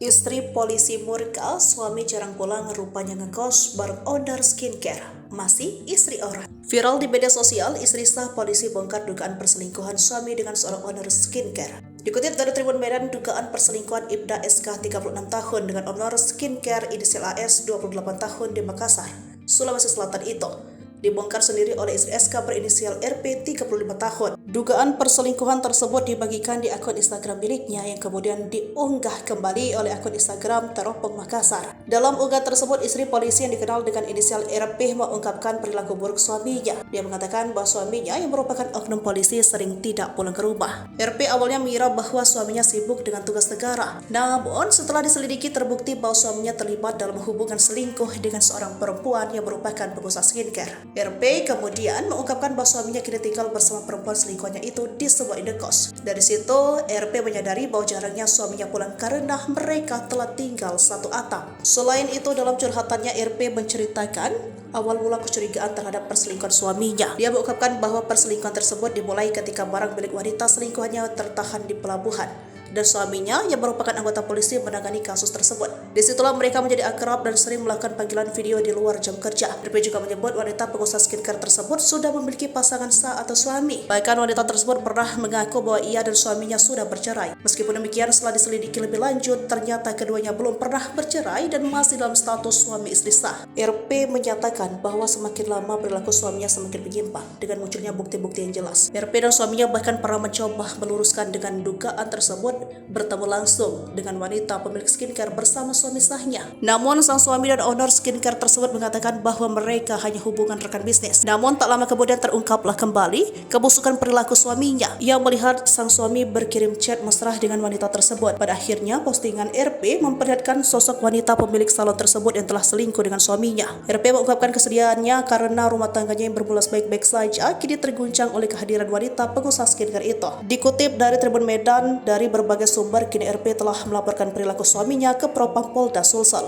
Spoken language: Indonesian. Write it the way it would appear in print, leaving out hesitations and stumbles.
Istri polisi murka, suami jarang pulang rupanya ngekos bareng owner skincare. Masih istri orang. Viral di media sosial, istri sah polisi bongkar dugaan perselingkuhan suami dengan seorang owner skincare. Dikutip dari Tribun Medan, dugaan perselingkuhan Ibda SK 36 tahun dengan owner skincare inisial AS 28 tahun di Makassar, Sulawesi Selatan itu dibongkar sendiri oleh istri SK berinisial RP 35 tahun. Dugaan perselingkuhan tersebut dibagikan di akun Instagram miliknya yang kemudian diunggah kembali oleh akun Instagram Teropong Makassar. Dalam unggahan tersebut, istri polisi yang dikenal dengan inisial RP mengungkapkan perilaku buruk suaminya. Dia mengatakan bahwa suaminya yang merupakan oknum polisi sering tidak pulang ke rumah. RP awalnya mengira bahwa suaminya sibuk dengan tugas negara. Namun setelah diselidiki terbukti bahwa suaminya terlibat dalam hubungan selingkuh dengan seorang perempuan yang merupakan pengusaha skincare. RP kemudian mengungkapkan bahwa suaminya kini tinggal bersama perempuan selingkuhannya itu di sebuah indekos. Dari situ, RP menyadari bahwa jarangnya suaminya pulang karena mereka telah tinggal satu atap. Selain itu, dalam curhatannya RP menceritakan awal mula kecurigaan terhadap perselingkuhan suaminya. Dia mengungkapkan bahwa perselingkuhan tersebut dimulai ketika barang milik wanita selingkuhannya tertahan di pelabuhan dan suaminya yang merupakan anggota polisi menangani kasus tersebut. Disitulah mereka menjadi akrab dan sering melakukan panggilan video di luar jam kerja. RP juga menyebut wanita pengusaha skincare tersebut sudah memiliki pasangan sah atau suami. Bahkan wanita tersebut pernah mengaku bahwa ia dan suaminya sudah bercerai. Meskipun demikian, setelah diselidiki lebih lanjut, ternyata keduanya belum pernah bercerai dan masih dalam status suami istri sah. RP menyatakan bahwa semakin lama perilaku suaminya semakin menyimpang dengan munculnya bukti-bukti yang jelas. RP dan suaminya bahkan pernah mencoba meluruskan dengan dugaan tersebut bertemu langsung dengan wanita pemilik skincare bersama suami sahnya. Namun sang suami dan owner skincare tersebut mengatakan bahwa mereka hanya hubungan rekan bisnis. Namun tak lama kemudian terungkaplah kembali kebusukan perilaku suaminya. Ia melihat sang suami berkirim chat mesra dengan wanita tersebut. Pada akhirnya postingan RP memperlihatkan sosok wanita pemilik salon tersebut yang telah selingkuh dengan suaminya. RP mengungkapkan kesedihannya karena rumah tangganya yang bermula baik-baik saja kini terguncang oleh kehadiran wanita pengusaha skincare itu. Dikutip dari Tribun Medan, dari berbagai sumber kini RP telah melaporkan perilaku suaminya ke Propam Polda Sulsel.